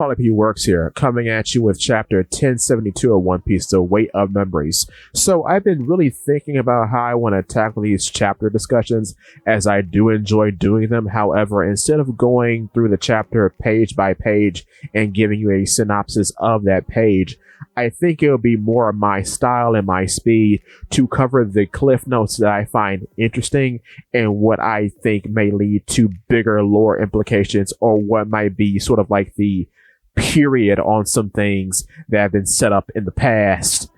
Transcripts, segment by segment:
Polipede Works here, coming at you with chapter 1072 of One Piece, The Weight of Memories. So I've been really thinking about how I want to tackle these chapter discussions, as I do enjoy doing them. However, instead of going through the chapter page by page and giving you a synopsis of that page, I think it'll be more of my style and my speed to cover the cliff notes that I find interesting and what I think may lead to bigger lore implications, or what might be sort of like the period on some things that have been set up in the past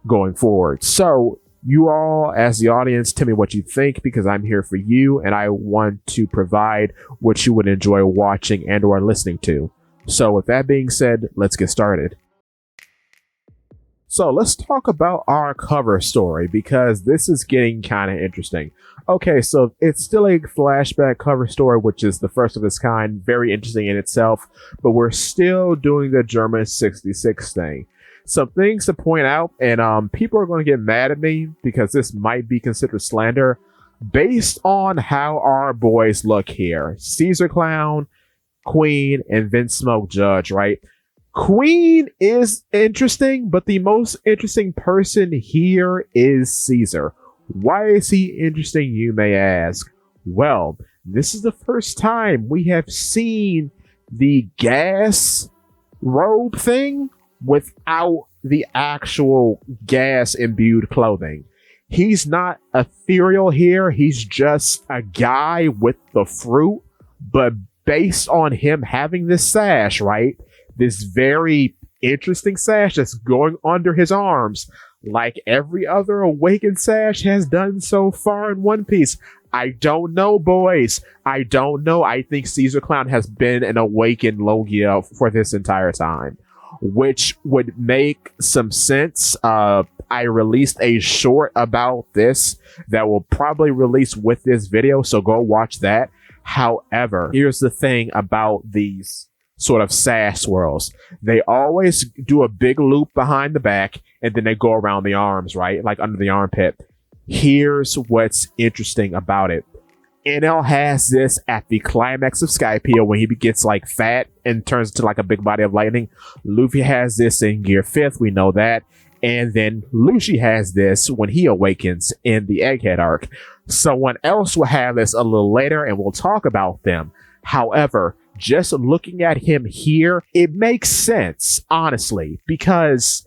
going forward. So you all, as the audience, tell me what you think, because I'm here for you and I want to provide what you would enjoy watching and or listening to. So with that being said, let's get started. So let's talk about our cover story, because this is getting kind of interesting. Okay, so it's still a flashback cover story, which is the first of its kind, very interesting in itself, but we're still doing the German 66 thing. Some things to point out, and people are going to get mad at me because this might be considered slander, based on how our boys look here. Caesar Clown, Queen, and Vince Smoke Judge, right? Queen is interesting, but the most interesting person here is Caesar. Why is he interesting, you may ask? Well, this is the first time we have seen the gas robe thing without the actual gas-imbued clothing. He's not ethereal here, he's just a guy with the fruit, but based on him having this sash, right? This very interesting sash that's going under his arms, like every other awakened sash has done so far in One Piece. I don't know, boys. I don't know. I think Caesar Clown has been an awakened Logia for this entire time, which would make some sense. I released a short about this that will probably release with this video, so go watch that. However, here's the thing about these sort of sash swirls. They always do a big loop behind the back and then they go around the arms, right? Like under the armpit. Here's what's interesting about it. NL has this at the climax of Skypiea when he gets like fat and turns into like a big body of lightning. Luffy has this in Gear 5th, we know that. And then Lucy has this when he awakens in the Egghead arc. Someone else will have this a little later and we'll talk about them. However, just looking at him here, it makes sense, honestly, because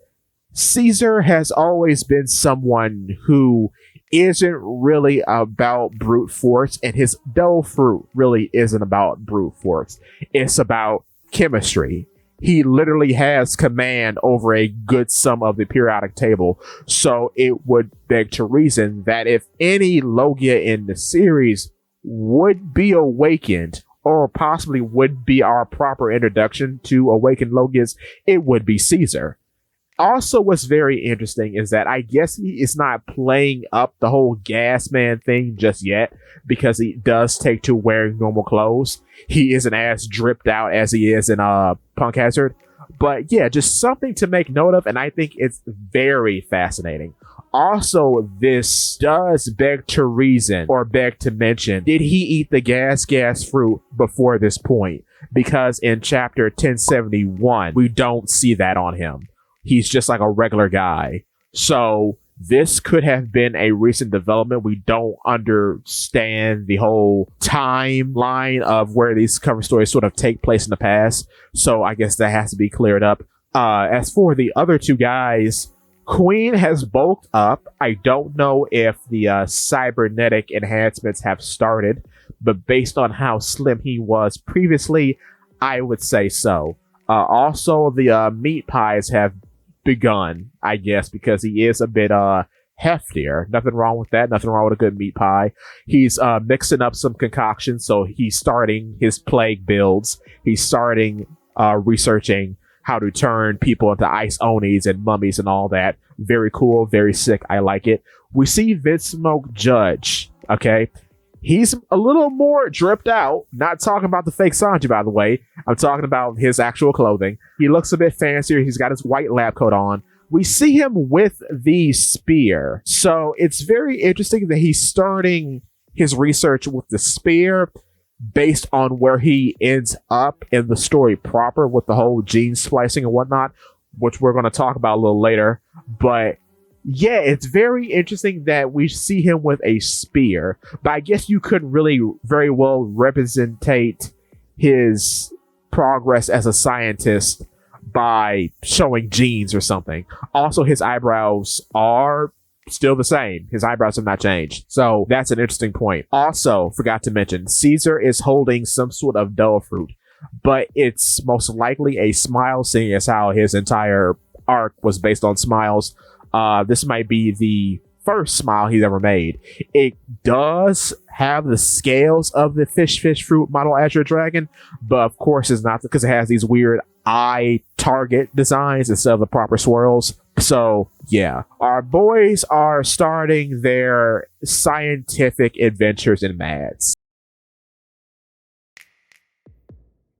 Caesar has always been someone who isn't really about brute force, and his devil fruit really isn't about brute force. It's about chemistry. He literally has command over a good sum of the periodic table, so it would beg to reason that if any Logia in the series would be awakened, or possibly would be our proper introduction to awakened Logias, it would be Caesar. Also, what's very interesting is that I guess he is not playing up the whole gas man thing just yet, because he does take to wearing normal clothes. He isn't as dripped out as he is in Punk Hazard. But yeah, just something to make note of, and I think it's very fascinating. Also, this does beg to reason, or beg to mention, did he eat the gas fruit before this point? Because in chapter 1071, we don't see that on him. He's just like a regular guy. So this could have been a recent development. We don't understand the whole timeline of where these cover stories sort of take place in the past. So I guess that has to be cleared up. As for the other two guys, Queen has bulked up. I don't know if the cybernetic enhancements have started, but based on how slim he was previously, I would say so. Also, the meat pies have begun, I guess, because he is a bit heftier. Nothing wrong with that. Nothing wrong with a good meat pie. He's mixing up some concoctions, so he's starting his plague builds. He's starting researching how to turn people into ice onis and mummies and all that. Very cool, very sick. I like it. We see Vince Smoke Judge, okay? He's a little more dripped out. Not talking about the fake Sanji, by the way. I'm talking about his actual clothing. He looks a bit fancier. He's got his white lab coat on. We see him with the spear. So it's very interesting that he's starting his research with the spear. based on where he ends up in the story proper with the whole gene splicing and whatnot, which we're going to talk about a little later. But yeah, it's very interesting that we see him with a spear, but I guess you couldn't really very well representate his progress as a scientist by showing genes or something. Also, his eyebrows are still the same. His eyebrows have not changed. So that's an interesting point. Also, forgot to mention, Caesar is holding some sort of devil fruit, but it's most likely a smile, seeing as how his entire arc was based on smiles. This might be the first smile he's ever made. It does have the scales of the fish fruit model Azure Dragon, but of course it's not, because it has these weird eye target designs instead of the proper swirls. So yeah, our boys are starting their scientific adventures in Mads.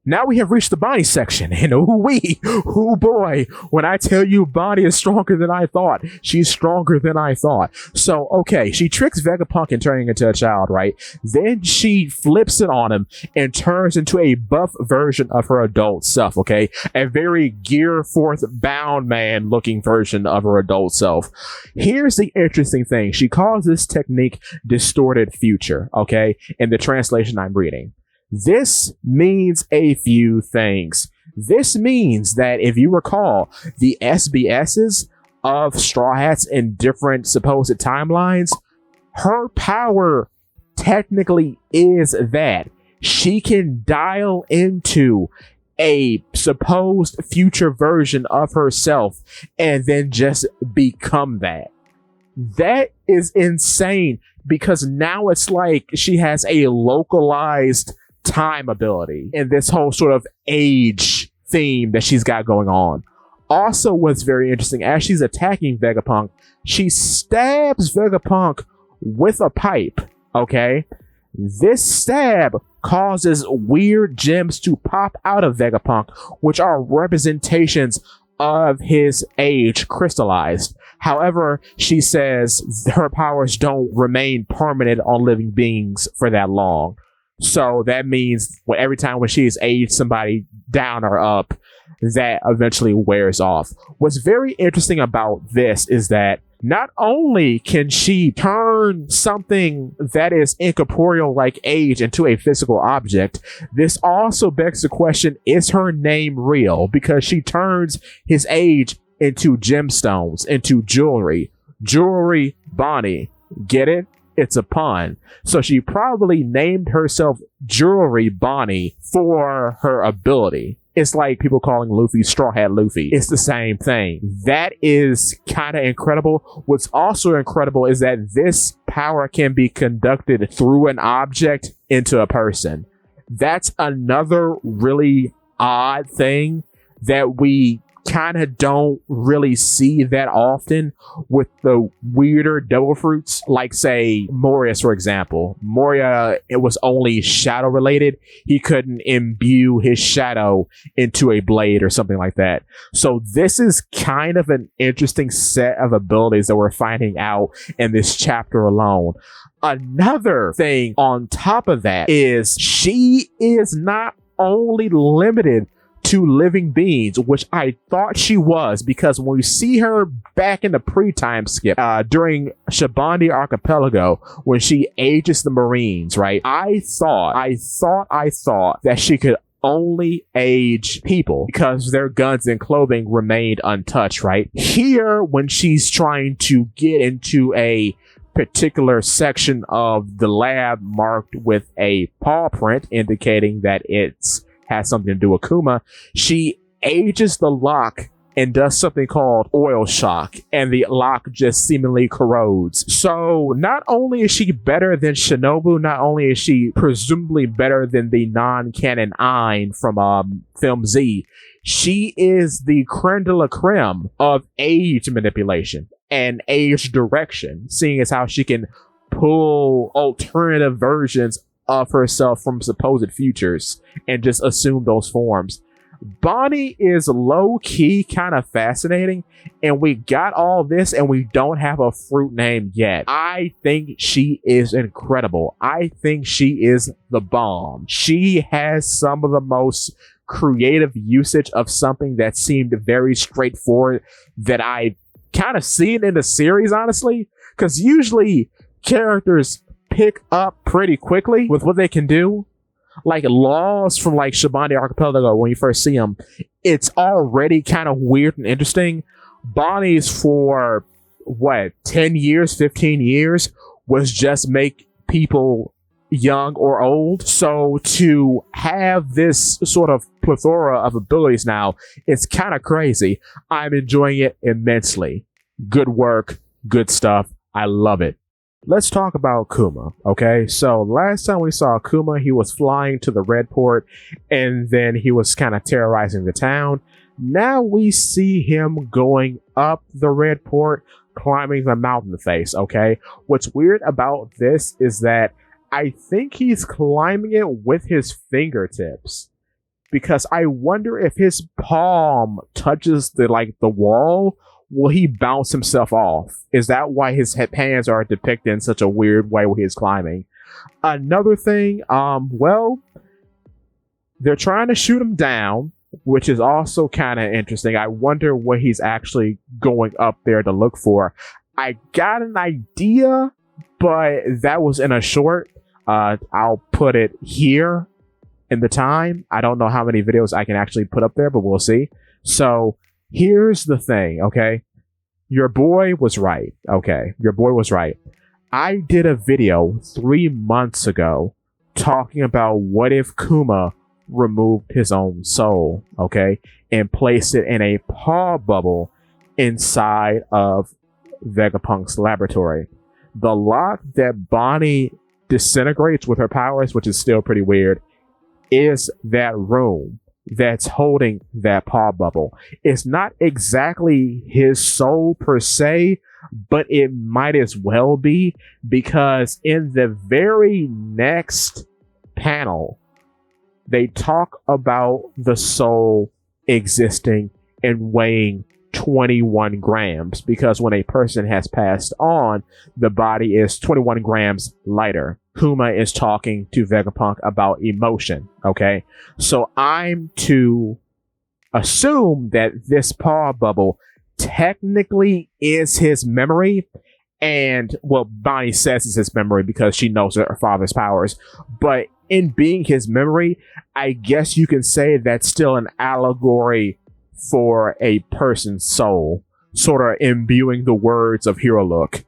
Now we have reached the Bonnie section, and oh boy, when I tell you Bonnie is stronger than I thought, she's stronger than I thought. So, okay, she tricks Vegapunk into turning into a child, right? Then she flips it on him and turns into a buff version of her adult self, okay? A very Gear Forth bound man looking version of her adult self. Here's the interesting thing. She calls this technique distorted future, okay? In the translation I'm reading. This means a few things. This means that if you recall, the SBSs of Straw Hats in different supposed timelines, her power technically is that she can dial into a supposed future version of herself and then just become that. That is insane, because now it's like she has a localized time ability and this whole sort of age theme that she's got going on. Also, what's very interesting, as she's attacking Vegapunk, she stabs Vegapunk with a pipe, okay? This stab causes weird gems to pop out of Vegapunk, which are representations of his age crystallized. However, she says her powers don't remain permanent on living beings for that long. So that means every time when she's aged somebody down or up, that eventually wears off. What's very interesting about this is that not only can she turn something that is incorporeal like age into a physical object, this also begs the question, is her name real? Because she turns his age into gemstones, into jewelry. Jewelry Bonnie. Get it? It's a pun. So she probably named herself Jewelry Bonnie for her ability. It's like people calling Luffy Straw Hat Luffy. It's the same thing. That is kind of incredible. What's also incredible is that this power can be conducted through an object into a person. That's another really odd thing that we kind of don't really see that often with the weirder devil fruits, like say Moria's, for example. Moria, it was only shadow related. He couldn't imbue his shadow into a blade or something like that. So this is kind of an interesting set of abilities that we're finding out in this chapter alone. Another thing on top of that is she is not only limited to living beings, which I thought she was, because when we see her back in the pre-time skip during Shabandi Archipelago, when she ages the Marines, right? I thought that she could only age people because their guns and clothing remained untouched, right? Here, when she's trying to get into a particular section of the lab marked with a paw print indicating that it's has something to do with Kuma, she ages the lock and does something called oil shock, and the lock just seemingly corrodes. So not only is she better than Shinobu, not only is she presumably better than the non-canon Ein from Film Z, she is the creme de la creme of age manipulation and age direction, seeing as how she can pull alternative versions of herself from supposed futures and just assume those forms. Bonnie is low-key kind of fascinating, and we got all this and we don't have a fruit name yet. I think she is incredible. I think she is the bomb. She has some of the most creative usage of something that seemed very straightforward that I kind of seen in the series, honestly, because usually characters pick up pretty quickly with what they can do. Like Laws from like Shabandi Archipelago, when you first see them, it's already kind of weird and interesting. Bonnie's for what, 10 years, 15 years was just make people young or old. So to have this sort of plethora of abilities now, it's kind of crazy. I'm enjoying it immensely. Good work, good stuff. I love it. Let's talk about Kuma, okay? So last time we saw Kuma, he was flying to the red port, and then he was kind of terrorizing the town. Now we see him going up the red port, climbing the mountain face, okay? What's weird about this is that I think he's climbing it with his fingertips, because I wonder if his palm touches the wall, will he bounce himself off? Is that why his hands are depicted in such a weird way when he's climbing? Another thing, well, they're trying to shoot him down, which is also kind of interesting. I wonder what he's actually going up there to look for. I got an idea, but that was in a short. I'll put it here in the time. I don't know how many videos I can actually put up there, but we'll see. So here's the thing, okay? Your boy was right, okay? Your boy was right. I did a video 3 months ago talking about what if Kuma removed his own soul, okay? And placed it in a paw bubble inside of Vegapunk's laboratory. The lock that Bonnie disintegrates with her powers, which is still pretty weird, is that room that's holding that paw bubble. It's not exactly his soul per se, but it might as well be, because in the very next panel, they talk about the soul existing and weighing 21 grams, because when a person has passed on, the body is 21 grams lighter. Kuma is talking to Vegapunk about emotion, okay? So I'm to assume that this paw bubble technically is his memory, and, well, Bonnie says it's his memory because she knows her father's powers, but in being his memory, I guess you can say that's still an allegory for a person's soul, sort of imbuing the words of Hero Look.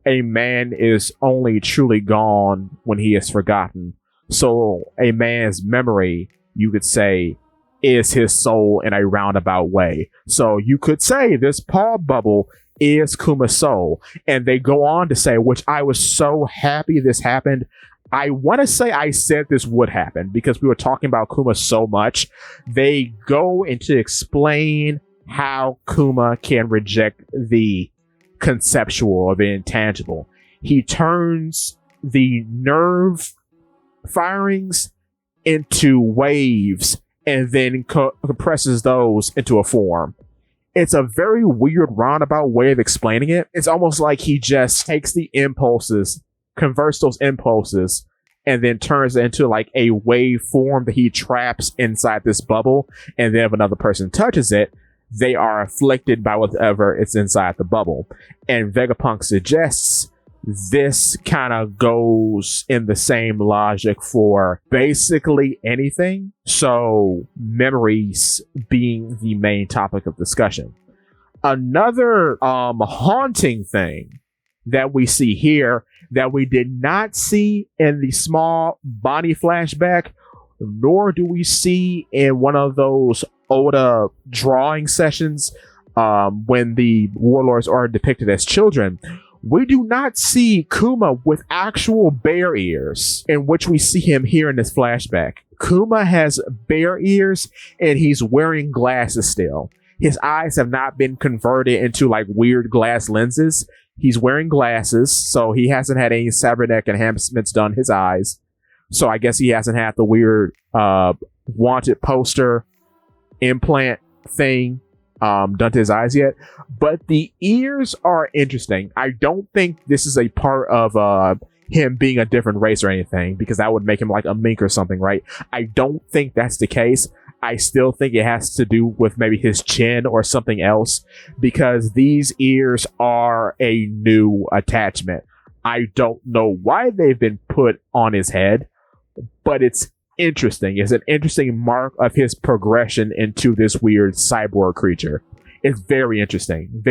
A man is only truly gone when he is forgotten. So a man's memory, you could say, is his soul in a roundabout way. So you could say this paw bubble is Kuma's soul. And they go on to say, which I was so happy this happened. I want to say I said this would happen because we were talking about Kuma so much. They go into explain how Kuma can reject the conceptual or the intangible. He turns the nerve firings into waves and then compresses those into a form. It's a very weird roundabout way of explaining it. It's almost like he just takes the impulses, converts those impulses, and then turns it into like a wave form that he traps inside this bubble. And then if another person touches it, they are afflicted by whatever is inside the bubble. And Vegapunk suggests this kind of goes in the same logic for basically anything. So memories being the main topic of discussion. Another haunting thing that we see here that we did not see in the small Bonnie flashback, nor do we see in one of those Oda drawing sessions when the warlords are depicted as children. We do not see Kuma with actual bear ears, in which we see him here in this flashback. Kuma has bear ears and he's wearing glasses still. His eyes have not been converted into like weird glass lenses. He's wearing glasses, so he hasn't had any cybernetic enhancements done his eyes. So I guess he hasn't had the weird wanted poster implant thing done to his eyes yet, but the ears are interesting. I don't think this is a part of him being a different race or anything, because that would make him like a mink or something, right? I don't think that's the case. I still think it has to do with maybe his chin or something else, because these ears are a new attachment. I don't know why they've been put on his head, but it's interesting. It's an interesting mark of his progression into this weird cyborg creature. It's very interesting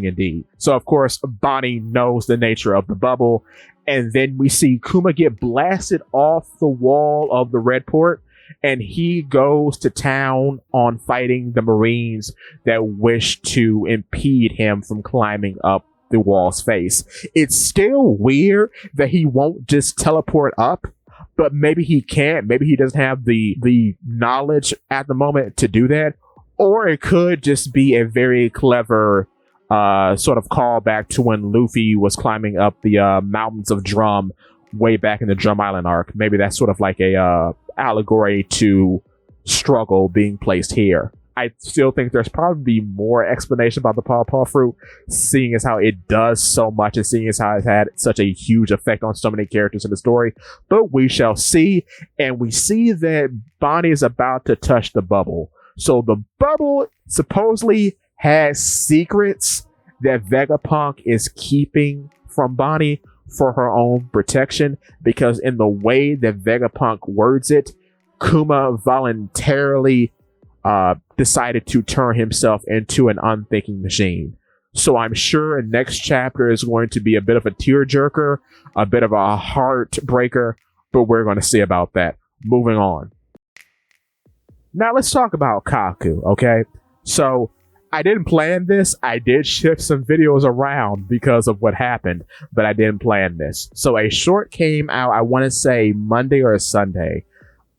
indeed. So of course, Bonnie knows the nature of the bubble, and then we see Kuma get blasted off the wall of the red port, and he goes to town on fighting the Marines that wish to impede him from climbing up the wall's face. It's still weird that he won't just teleport up, but maybe he can't. Maybe he doesn't have the knowledge at the moment to do that. Or it could just be a very clever sort of callback to when Luffy was climbing up the mountains of Drum way back in the Drum Island arc. Maybe that's sort of like a allegory to struggle being placed here. I still think there's probably more explanation about the pawpaw fruit, seeing as how it does so much and seeing as how it's had such a huge effect on so many characters in the story. But we shall see. And we see that Bonnie is about to touch the bubble. So the bubble supposedly has secrets that Vegapunk is keeping from Bonnie for her own protection, because in the way that Vegapunk words it, Kuma voluntarily decided to turn himself into an unthinking machine. So I'm sure next chapter is going to be a bit of a tearjerker, a bit of a heartbreaker, but we're going to see about that. Moving on. Now let's talk about Kaku, okay? So I didn't plan this. I did shift some videos around because of what happened, but I didn't plan this. So a short came out, I want to say Monday or Sunday,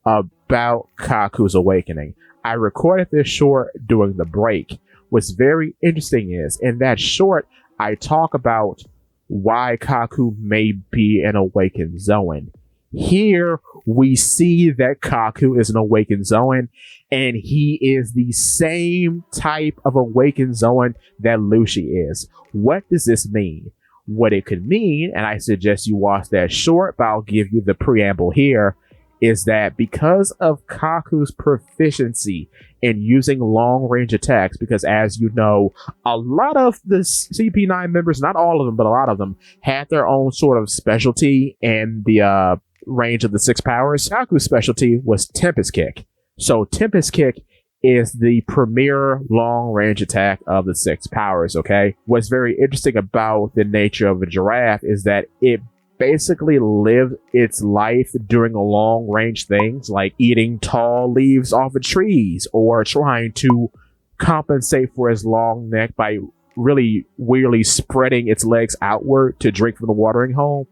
about Kaku's awakening. I recorded this short during the break. What's very interesting is, in that short, I talk about why Kaku may be an awakened Zoan. Here, we see that Kaku is an awakened Zoan, and he is the same type of awakened Zoan that Lucy is. What does this mean? What it could mean, and I suggest you watch that short, but I'll give you the preamble here, is that because of Kaku's proficiency in using long-range attacks, because as you know, a lot of the CP9 members, not all of them, but a lot of them, had their own sort of specialty in the range of the 6 powers. Kaku's specialty was Tempest Kick. So Tempest Kick is the premier long-range attack of the 6 powers, okay? What's very interesting about the nature of a giraffe is that it basically lived its life doing long-range things like eating tall leaves off of trees or trying to compensate for its long neck by really weirdly spreading its legs outward to drink from the watering hole.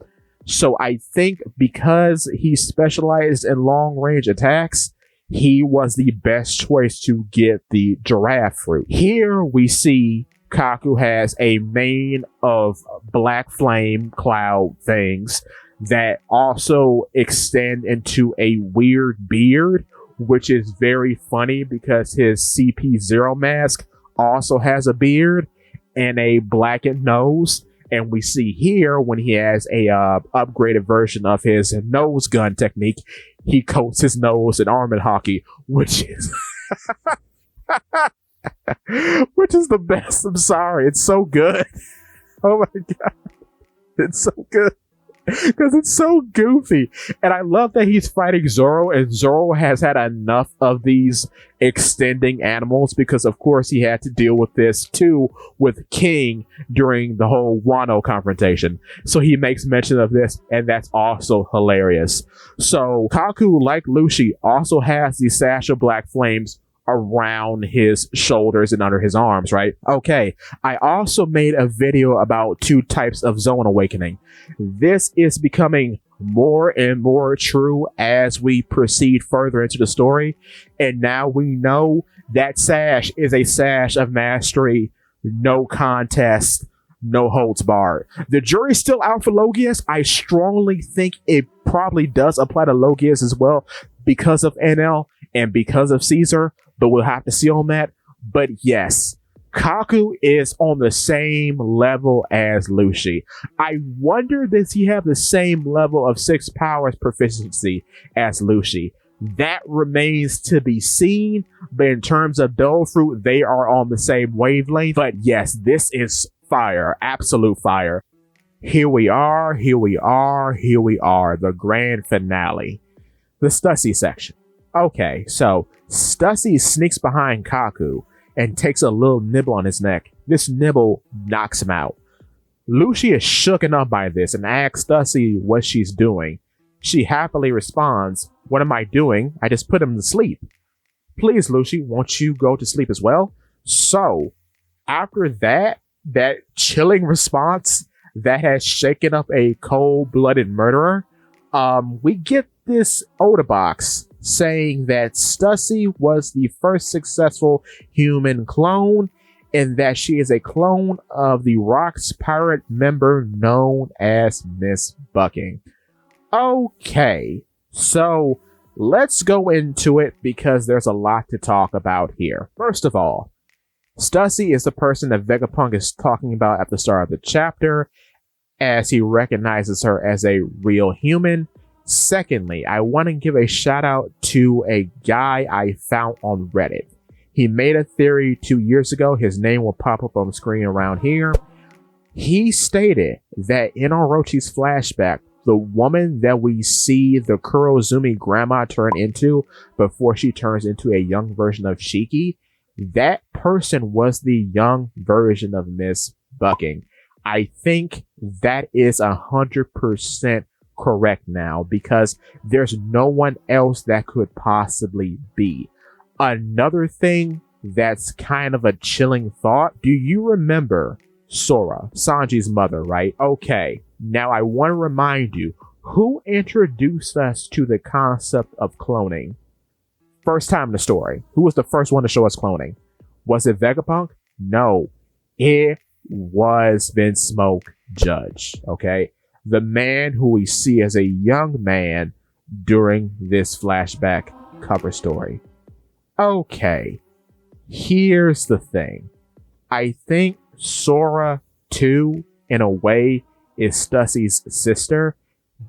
So I think because he specialized in long-range attacks, he was the best choice to get the giraffe fruit. Here we see Kaku has a mane of black flame cloud things that also extend into a weird beard, which is very funny because his CP0 mask also has a beard and a blackened nose. And we see here when he has a upgraded version of his nose gun technique, he coats his nose in armored hockey, which is which is the best. I'm sorry. It's so good. Oh my God. It's so good. Because it's so goofy. And I love that he's fighting Zoro, and Zoro has had enough of these extending animals because, of course, he had to deal with this too with King during the whole Wano confrontation. So he makes mention of this, and that's also hilarious. So Kaku, like Lucy, also has these sash of black flames around his shoulders and under his arms, right? Okay, I also made a video about 2 types of Zoan awakening. This is becoming more and more true as we proceed further into the story, and now we know that sash is a sash of mastery, no contest, no holds barred. The jury's still out for Logias. I strongly think it probably does apply to Logias as well because of NL and because of Caesar, but we'll have to see on that. But yes, Kaku is on the same level as Lucy. I wonder, does he have the same level of 6 powers proficiency as Lucy? That remains to be seen, but in terms of Devil Fruit, they are on the same wavelength. But yes, this is fire, absolute fire. Here we are, the grand finale. The Stussy section. Okay, so Stussy sneaks behind Kaku and takes a little nibble on his neck. This nibble knocks him out. Lucy is shooken up by this and asks Stussy what she's doing. She happily responds, "What am I doing? I just put him to sleep." "Please, Lucy, won't you go to sleep as well?" So, after that chilling response that has shaken up a cold-blooded murderer, we get this Oda box saying that Stussy was the first successful human clone, and that she is a clone of the Rocks pirate member known as Miss Bucking. Okay, so let's go into it because there's a lot to talk about here. First of all, Stussy is the person that Vegapunk is talking about at the start of the chapter, as he recognizes her as a real human. Secondly, I want to give a shout out to a guy I found on Reddit. He made a theory 2 years ago. His name will pop up on the screen around here. He stated that in Orochi's flashback, the woman that we see the Kurozumi grandma turn into before she turns into a young version of Shiki, that person was the young version of Miss Bucking. I think that is 100% correct now, because there's no one else that could possibly be. Another thing that's kind of a chilling thought. Do you remember Sora, Sanji's mother, right? Okay, now I want to remind you, who introduced us to the concept of cloning? First time in the story. Who was the first one to show us cloning? Was it Vegapunk? No, it was Vinsmoke Judge, okay? The man who we see as a young man during this flashback cover story. Okay, here's the thing. I think Sora, too, in a way, is Stussy's sister,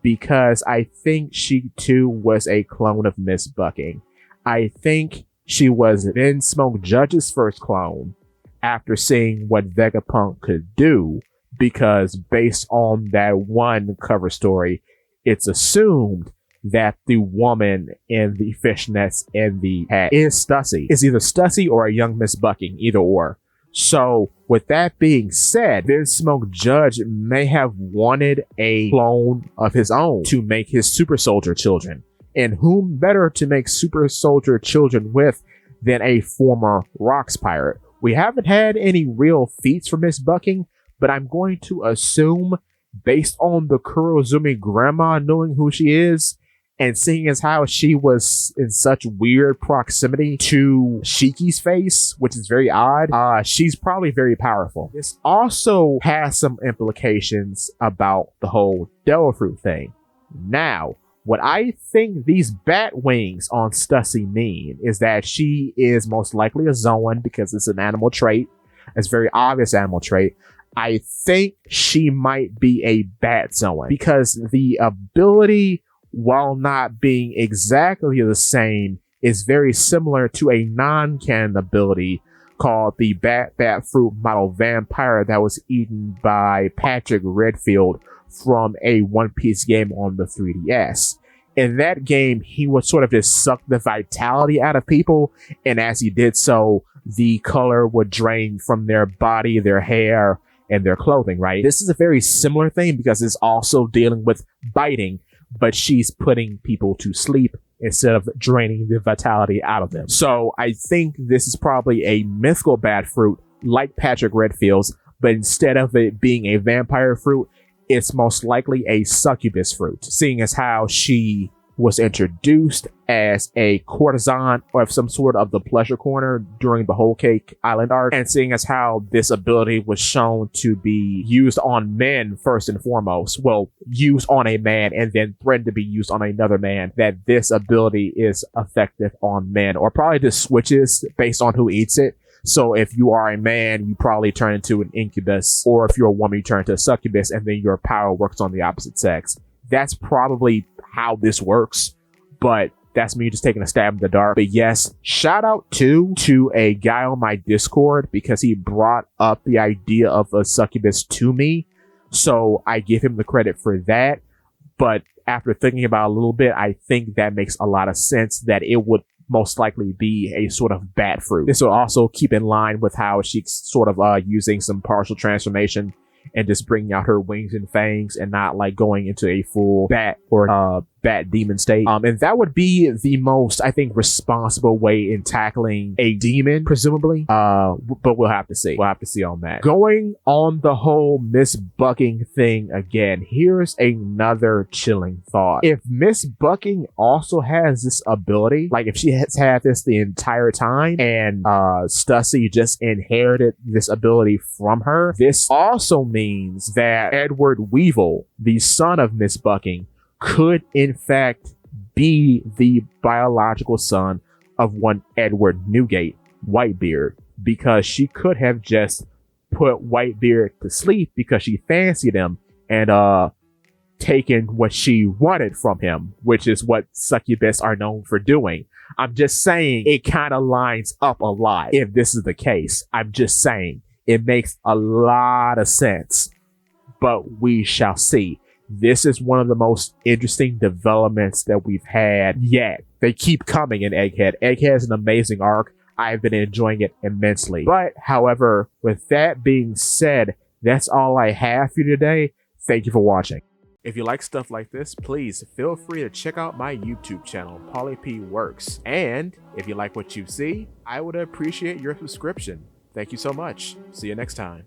because I think she, too, was a clone of Miss Bucking. I think she was Vinsmoke Judge's first clone after seeing what Vegapunk could do, because based on that one cover story, it's assumed that the woman in the fishnets and the hat is Stussy. It's either Stussy or a young Miss Bucking, either or. So, with that being said, Vinsmoke Judge may have wanted a clone of his own to make his super soldier children. And whom better to make super soldier children with than a former Rocks pirate? We haven't had any real feats for Miss Bucking, but I'm going to assume, based on the Kurozumi grandma knowing who she is, and seeing as how she was in such weird proximity to Shiki's face, which is very odd, she's probably very powerful. This also has some implications about the whole Devil Fruit thing. Now, what I think these bat wings on Stussy mean is that she is most likely a Zoan, because it's an animal trait. It's a very obvious animal trait. I think she might be a bat Zoan, because the ability, while not being exactly the same, is very similar to a non-canon ability called the Bat Fruit model vampire that was eaten by Patrick Redfield from a One Piece game on the 3DS. In that game, he would sort of just suck the vitality out of people, and as he did so, the color would drain from their body, their hair, and their clothing, right? This is a very similar thing because it's also dealing with biting, but she's putting people to sleep instead of draining the vitality out of them. So I think this is probably a mythical bad fruit like Patrick Redfield's, but instead of it being a vampire fruit, it's most likely a succubus fruit, seeing as how she was introduced as a courtesan of some sort of the pleasure corner during the Whole Cake Island arc, and seeing as how this ability was shown to be used on men first and foremost, well, used on a man and then threatened to be used on another man, that this ability is effective on men, or probably just switches based on who eats it. So if you are a man, you probably turn into an incubus, or if you're a woman, you turn into a succubus, and then your power works on the opposite sex. That's probably how this works, but that's me just taking a stab in the dark. But yes, shout out to a guy on my Discord, because he brought up the idea of a succubus to me. So I give him the credit for that. But after thinking about it a little bit, I think that makes a lot of sense, that it would most likely be a sort of bat fruit. This will also keep in line with how she's sort of using some partial transformation and just bringing out her wings and fangs, and not like going into a full bat or bat demon state. And that would be the most, I think, responsible way in tackling a demon, presumably. But we'll have to see. We'll have to see on that. Going on the whole Miss Bucking thing again, here's another chilling thought. If Miss Bucking also has this ability, like if she has had this the entire time and Stussy just inherited this ability from her, this also means that Edward Weevil, the son of Miss Bucking, could in fact be the biological son of one Edward Newgate, Whitebeard, because she could have just put Whitebeard to sleep because she fancied him and taken what she wanted from him, which is what succubus are known for doing. I'm just saying it kind of lines up a lot if this is the case. I'm just saying it makes a lot of sense, but we shall see. This is one of the most interesting developments that we've had yet. They keep coming in Egghead. Egghead is an amazing arc. I've been enjoying it immensely. But, however, with that being said, that's all I have for you today. Thank you for watching. If you like stuff like this, please feel free to check out my YouTube channel, Polipede Works. And if you like what you see, I would appreciate your subscription. Thank you so much. See you next time.